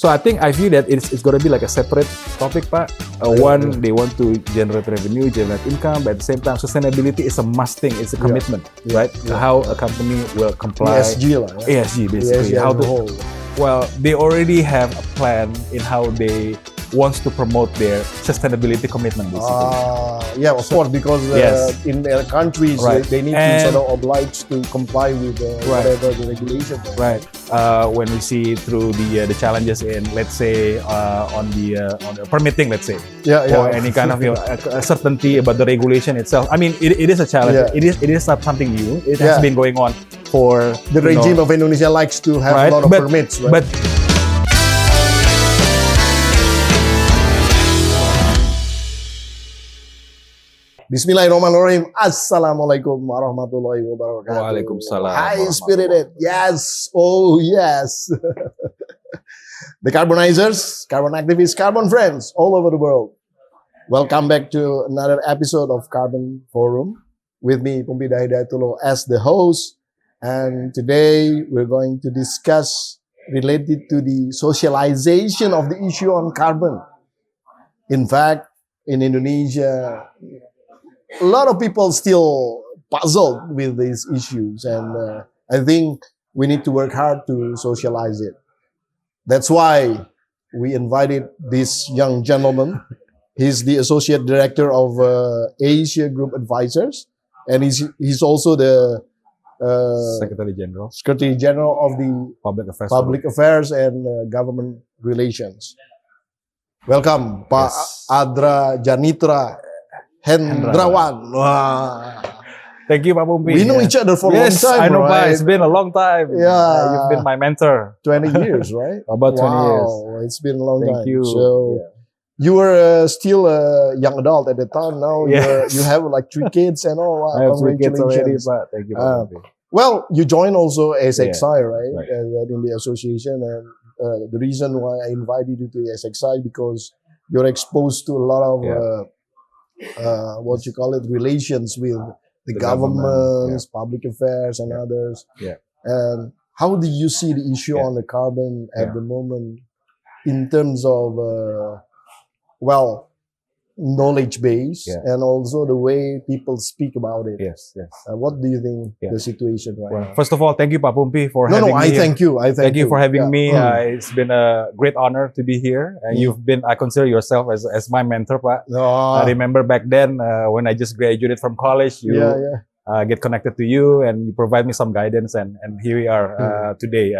So I view that it's going to be like a separate topic, Pak. One, they want to generate revenue, generate income, but at the same time, sustainability is a must thing. It's a commitment, right? Yeah. How a company will comply. ESG lah. Yeah. ESG basically. How to. Well, they already have a plan in how they wants to promote their sustainability commitment, basically. Yeah, of course, because in their countries, they need to sort of oblige to comply with whatever the regulations are. Right. When we see through the challenges in, let's say, on the permitting, let's say, or any kind of certainty about the regulation itself. I mean, it is a challenge. Yeah. It is not something new. It has been going on for the regime of Indonesia likes to have a lot of permits, right? But Bismillahirrahmanirrahim. Assalamualaikum warahmatullahi wabarakatuh. Waalaikumsalam. High spirited. Yes. Oh, yes. The carbonizers, carbon activists, carbon friends all over the world. Welcome back to another episode of Carbon Forum with me, Poempida Hidyatulloh, as the host. And today we're going to discuss related to the socialization of the issue on carbon. In fact, in Indonesia, a lot of people still puzzled with these issues, and I think we need to work hard to socialize it. That's why we invited this young gentleman. He's the Associate Director of Asia Group Advisors, and he's also the Secretary General of the Public Affairs and Government Relations. Welcome, Pak Adra Janitra Hendrawan. Wow. Thank you, Pak Poempi. We know each other for a long time, I know, right? It's been a long time. Yeah. You've been my mentor. 20 years, right? About 20 years. It's been a long time. Thank you. So, you were still a young adult at the time. Now you have like 3 kids and all. I have 3 kids already, but thank you, Pak Poempi. Well, you joined also SXI, right? In the association. And the reason why I invited you to SXI because you're exposed to a lot of relations with the governments, public affairs, and others. Yeah. And how do you see the issue on the carbon at the moment in terms of, knowledge base and also the way people speak about it? Yes. What do you think the situation right now? First of all, thank you, Pak Poempi, for having me. I thank you. Thank you for having me. It's been a great honor to be here. You've been, I consider yourself as my mentor, Pak. I remember back then when I just graduated from college, you get connected to you and you provide me some guidance, and here we are today.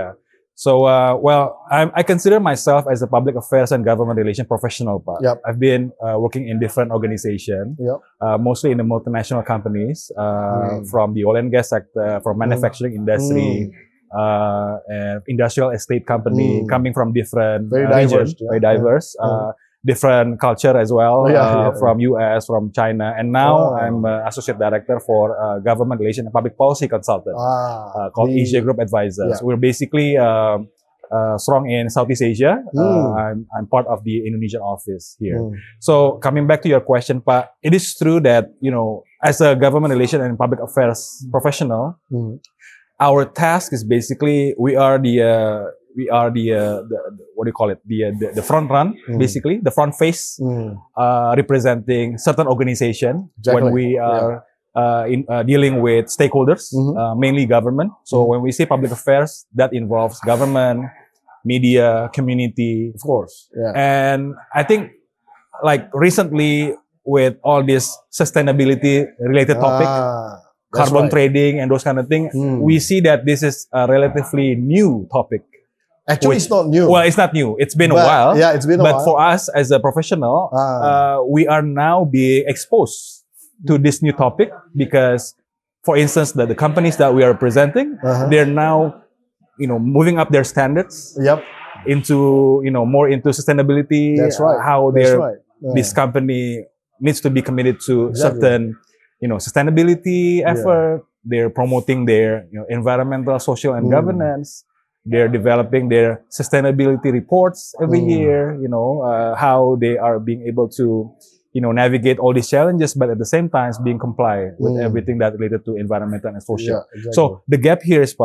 So, I consider myself as a public affairs and government relation professional, Pak. Yep. I've been working in different organizations, mostly in the multinational companies, from the oil and gas sector, from manufacturing industry, and industrial estate company, coming from different regions, very diverse, different culture as well, from US, from China, and now I'm Associate Director for Government Relation and Public Policy Consultant, called Asia Group Advisors. We're basically strong in Southeast Asia. I'm part of the Indonesian office here. So coming back to your question, Pak, it is true that, as a government relation and public affairs professional, our task is basically we are the what do you call it? The front run, basically the front face, representing certain organization when we are dealing with stakeholders, mainly government. So when we say public affairs, that involves government, media, community, of course. And I think, like recently, with all this sustainability related topic, carbon trading and those kind of things, we see that this is a relatively new topic. Actually, it's not new. Well, it's not new. It's been a while. Yeah, it's been a while. But for us as a professional, we are now being exposed to this new topic because, for instance, the companies that we are representing, they're now, moving up their standards into, more into sustainability. That's right. How this company needs to be committed to certain, sustainability effort. They're promoting their, environmental, social, and governance. They're developing their sustainability reports every year, how they are being able to, navigate all these challenges, but at the same time being compliant with everything that related to environmental and social. Yeah, exactly. So the gap here is,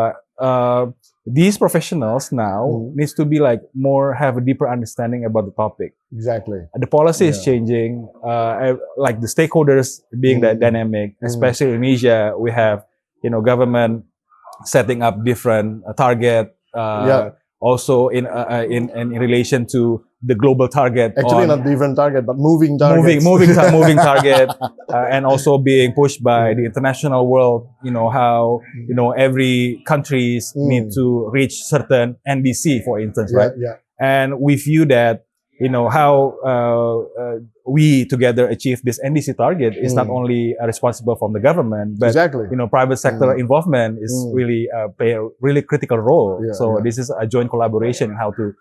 these professionals now needs to be like more have a deeper understanding about the topic. Exactly. The policy is changing, like the stakeholders being that dynamic, especially in Indonesia, we have, government setting up different target, also in relation to the global target. Actually, not different target, but moving target. Moving target, and also being pushed by the international world. How every countries need to reach certain NDC, for instance, right? Yeah. And we view that how we together achieve this NDC target is not only responsible from the government, but private sector involvement is really play a really critical role. This is a joint collaboration in how to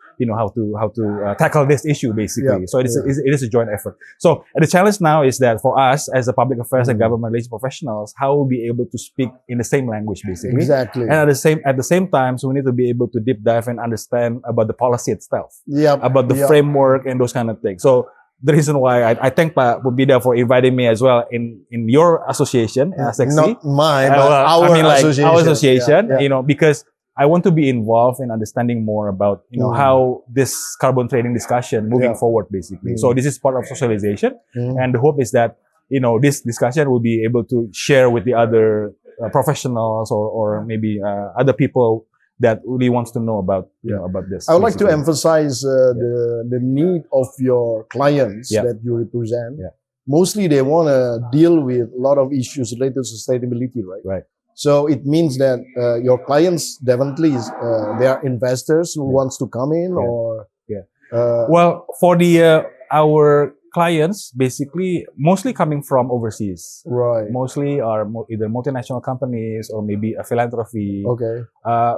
tackle this issue basically. So it is a joint effort. So the challenge now is that for us as a public affairs and government relations professionals, how we'll be able to speak in the same language basically. Exactly. And at the same time, so we need to be able to deep dive and understand about the policy itself, about the framework and those kind of things. So the reason why I thank Pak Poempida for inviting me as well in your association, SXC. Not mine, but our association. Because I want to be involved in understanding more about how this carbon trading discussion moving forward basically. So this is part of socialization, and the hope is that this discussion will be able to share with the other professionals or maybe other people that really wants to know about about this. I would like to emphasize the need of your clients that you represent. Mostly they want to deal with a lot of issues related to sustainability, right? Right. So it means that your clients definitely they are investors who wants to come in or well, for our clients basically mostly coming from overseas, right? Mostly are either multinational companies or maybe a philanthropy. Okay.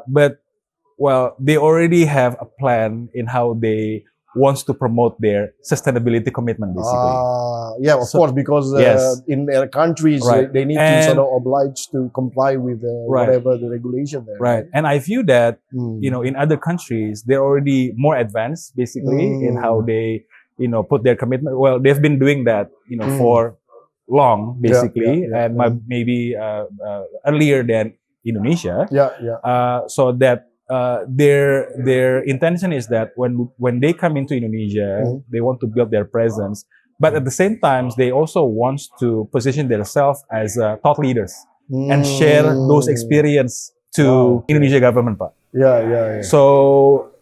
But they already have a plan in how they wants to promote their sustainability commitment basically. Of course, because in their countries they need to sort of oblige to comply with whatever the regulation there. Right. And I view that in other countries they're already more advanced basically in how they put their commitment. Well, they've been doing that, for long, basically, and maybe earlier than Indonesia. So that their intention is that when they come into Indonesia, they want to build their presence, but at the same time, they also want to position themselves as thought leaders and share those experience to Indonesia government, Pak.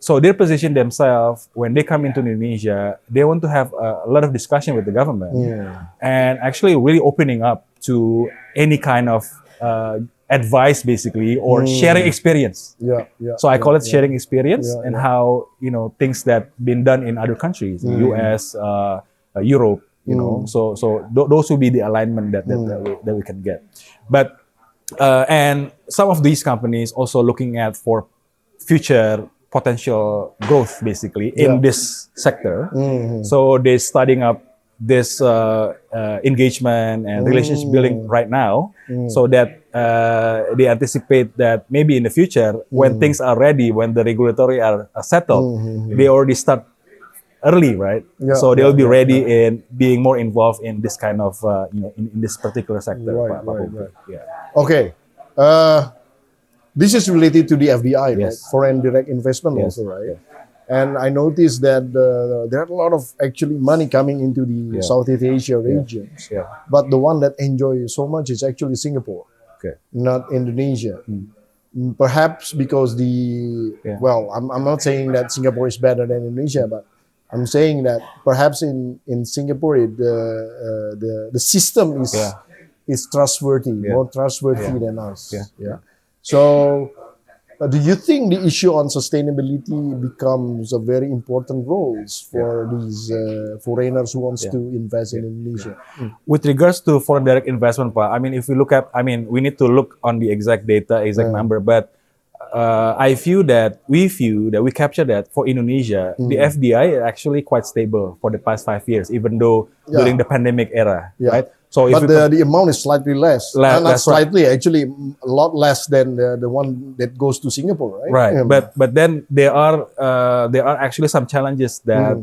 So they position themselves when they come into Indonesia, they want to have a lot of discussion with the government and actually really opening up to any kind of advice basically or sharing experience. So I call it sharing experience and how things that been done in other countries, US, Europe, so those will be the alignment that we can get. But and some of these companies also looking at for future potential growth basically in this sector. So they're starting up this engagement and relationship building right now, so that they anticipate that maybe in the future when things are ready, when the regulatory are settled, they already start early, right? So they'll be ready in being more involved in this kind of in this particular sector. Okay. This is related to the FDI, right? Foreign direct investment also, right? And I noticed that there are a lot of actually money coming into the Southeast Asia regions. But the one that enjoys so much is actually Singapore, not Indonesia. Perhaps because I'm not saying that Singapore is better than Indonesia, but I'm saying that perhaps in Singapore the system is trustworthy, more trustworthy than us. So, do you think the issue on sustainability becomes a very important role for these foreigners who wants to invest in Indonesia? With regards to foreign direct investment, Pak, I mean, if we look at, we need to look on the exact data, exact number, but we view that we capture that for Indonesia, the FDI is actually quite stable for the past 5 years, even though during the pandemic era, right? So but the amount is slightly less. Not slightly, actually a lot less than the one that goes to Singapore, right? Right. But then there are actually some challenges that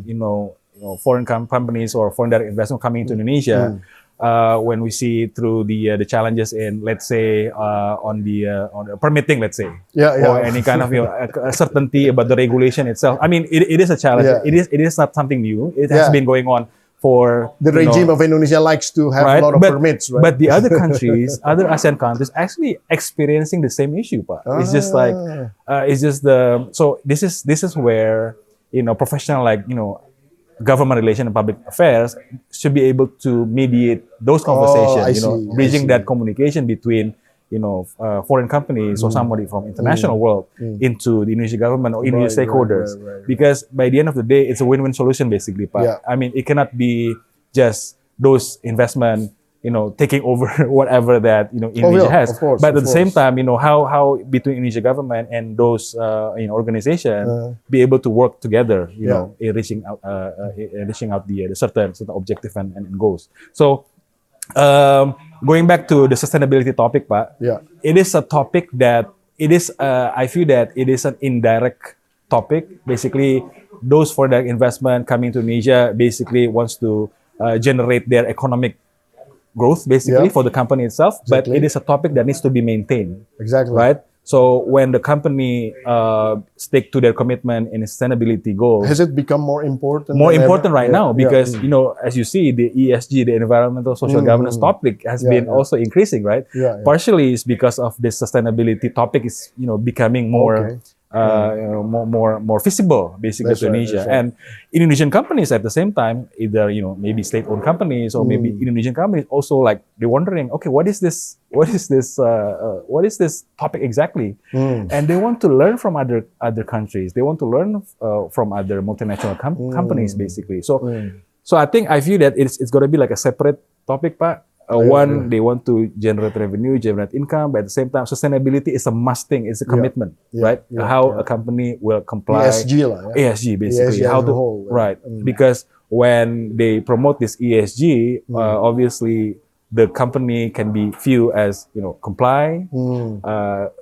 foreign companies or foreign direct investment coming into Indonesia. When we see through the challenges in, let's say, on the permitting, let's say, or any kind of certainty about the regulation itself. I mean, it is a challenge. It is not something new. It has been going on for the regime of Indonesia likes to have a lot of permits, right? But the other countries, other ASEAN countries, actually experiencing the same issue. It's just like so this is where professional government relation and public affairs should be able to mediate those conversations, bridging that communication between foreign companies or somebody from international world into the Indonesian government or Indonesian stakeholders. Because by the end of the day, it's a win-win solution basically. But I mean, it cannot be just those investment taking over whatever that Indonesia has. But at the same time, how between Indonesia government and those organizations be able to work together, in reaching out the certain objective and goals. So going back to the sustainability topic, it is a topic that I feel that it is an indirect topic. Basically, those foreign direct investment coming to Indonesia basically wants to generate their economic growth basically for the company itself, but it is a topic that needs to be maintained. Right? So when the company stick to their commitment in sustainability goals, has it become more important? More important right now because as you see, the ESG, the environmental social governance topic has been also increasing, right? Partially it's because of this sustainability topic is becoming more more visible basically to Indonesia. And Indonesian companies at the same time, either maybe state-owned companies or maybe Indonesian companies also they're wondering, okay, what is this topic exactly? And they want to learn from other countries. They want to learn from other multinational companies basically. So I feel that it's going to be like a separate topic, Pak. They want to generate revenue, generate income, but at the same time, sustainability is a must thing. It's a commitment, right? How a company will comply. ESG basically. ESG how the whole, right? Because when they promote this ESG, obviously the company can be viewed as comply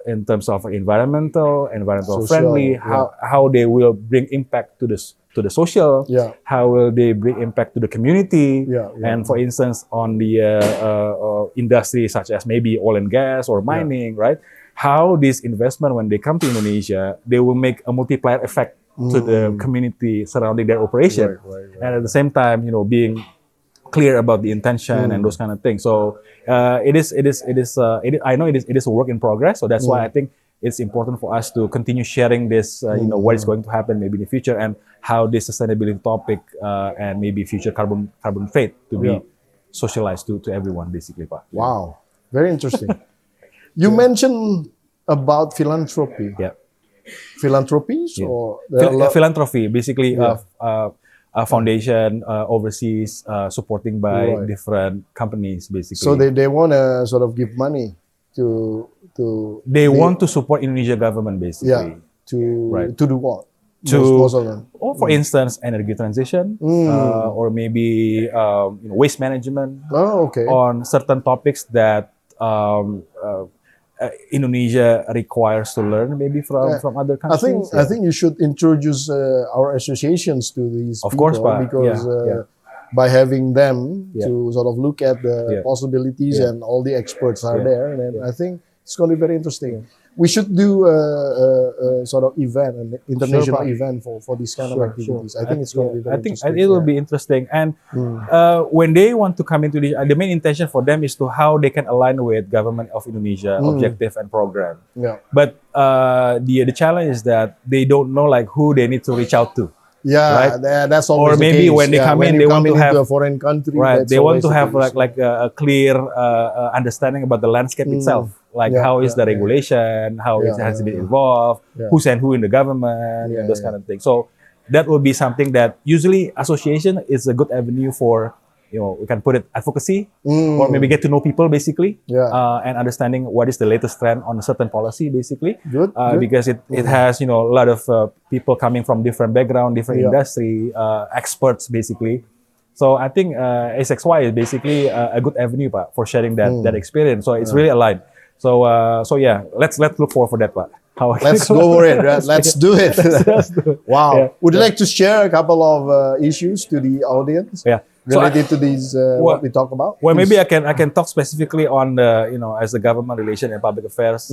in terms of environmental social, friendly. How they will bring impact to the social, how will they bring impact to the community, and for instance, on the industry such as maybe oil and gas or mining, right? How this investment, when they come to Indonesia, they will make a multiplier effect to the community surrounding their operation, and at the same time, being clear about the intention and those kind of things. So it is. I know it is a work in progress. So that's why I think it's important for us to continue sharing this, what is going to happen maybe in the future and how this sustainability topic and maybe future carbon trade to be socialized to everyone, basically, Pak. Wow, very interesting. You mentioned about philanthropy. Philanthropies or philanthropy, basically, a foundation overseas supporting by different companies, basically. So they want to sort of give money to they want to support Indonesia government basically. To do what? Most of them. Or for instance, energy transition, or maybe waste management. On certain topics that Indonesia requires to learn, maybe from other countries. I think you should introduce our associations to these of people, course, because by having them to sort of look at the possibilities and all the experts are there, and I think it's going to be very interesting. We should do a sort of event, an international event for these kind of activities. I think it's going to be very interesting. I think it will be interesting. And when they want to come into the main intention for them is to how they can align with government of Indonesia objective and program. But the challenge is that they don't know who they need to reach out to. That's always or maybe the case. When they come in, they want to have a foreign country. They want to have like a clear understanding about the landscape itself. How is the regulation? How it has been involved? Who's and who in the government? And those kind of things. So that will be something that usually association is a good avenue for. We can put it advocacy, or maybe get to know people basically, and understanding what is the latest trend on a certain policy basically. Because it has a lot of people coming from different background, different industry, experts basically. So I think SXY is basically a good avenue, for sharing that experience. So it's really aligned. So let's look forward for that, Pak. how I can Let's go for it. Right? Let's do it. Let's do it. Wow. Yeah. Would you like to share a couple of issues to the audience Yeah. So related to these what we talk about? Well, Please. maybe I can talk specifically on the, as a government relation and public affairs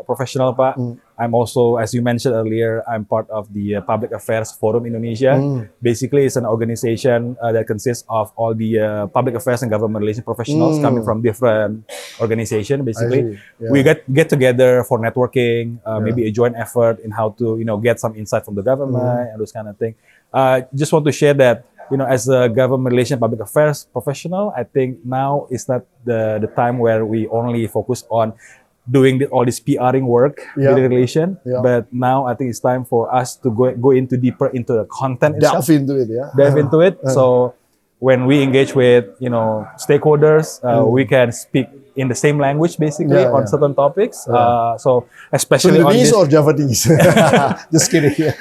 professional, Pak. I'm also, as you mentioned earlier, I'm part of the Public Affairs Forum Indonesia. Basically, it's an organization that consists of all the public affairs and government relation professionals coming from different organizations. Basically, we get together for networking, maybe a joint effort in how to get some insight from the government and those kind of thing. Just want to share that. As a government relation public affairs professional, I think now is not the time where we only focus on doing all this PRing work, media relation. But now I think it's time for us to go into deeper into the content itself. Delve into it, yeah. Dive into it. So when we engage with stakeholders, we can speak in the same language basically on certain topics. So especially on Sundanese this, or Javanese? Just kidding.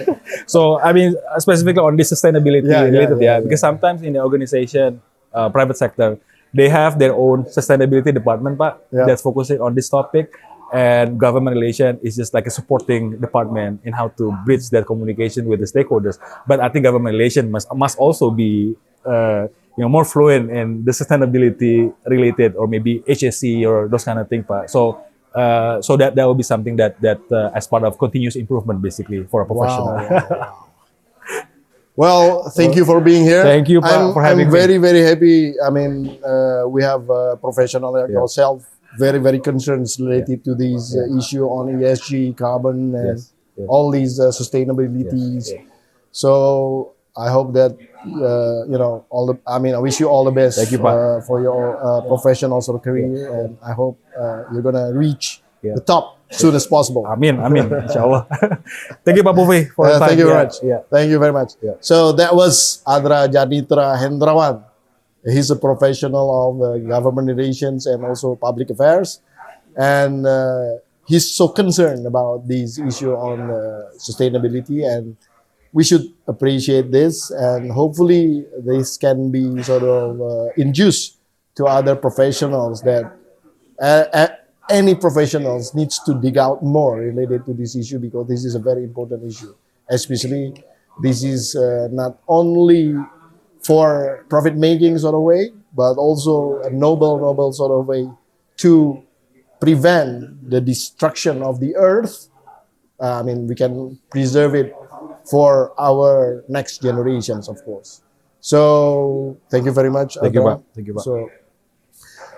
So I mean specifically on this sustainability related, because sometimes in the organization, private sector, they have their own sustainability department, Pak, that's focusing on this topic, and government relation is just like a supporting department in how to bridge their communication with the stakeholders. But I think government relation must also be more fluent in the sustainability related, or maybe HSC or those kind of things, Pak. So that will be something that as part of continuous improvement, basically, for a professional. Wow. Well, thank you for being here. Thank you, Pak, for having I'm me. very, very happy. I mean, we have a professional like yourself, very, very concerned related to this issue on ESG, carbon, and all these sustainabilities. So I hope that I wish you all the best. Thank you, Pak. For your professional sort of career, and I hope you're gonna reach the top soon as possible. Amin, inshallah. Thank you, Pak Pufi, for your time. Thank you very much. Yeah. Thank you very much. So that was Adra Janitra Hendrawan. He's a professional of government relations and also public affairs, and he's so concerned about this issue on sustainability, and we should appreciate this, and hopefully this can be sort of induced to other professionals that any professionals needs to dig out more related to this issue, because this is a very important issue. Especially, this is not only for profit-making sort of way, but also a noble sort of way to prevent the destruction of the earth. We can preserve it for our next generations, of course. So, thank you very much. Thank you, Adra. Pak. Thank you, Pak. So,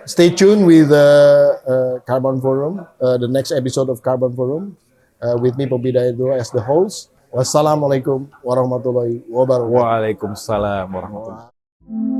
stay tuned with Carbon Forum, the next episode of Carbon Forum, with me, Poempida as the host. Wassalamualaikum warahmatullahi wabarakatuh. Waalaikumsalam warahmatullahi wabarakatuh.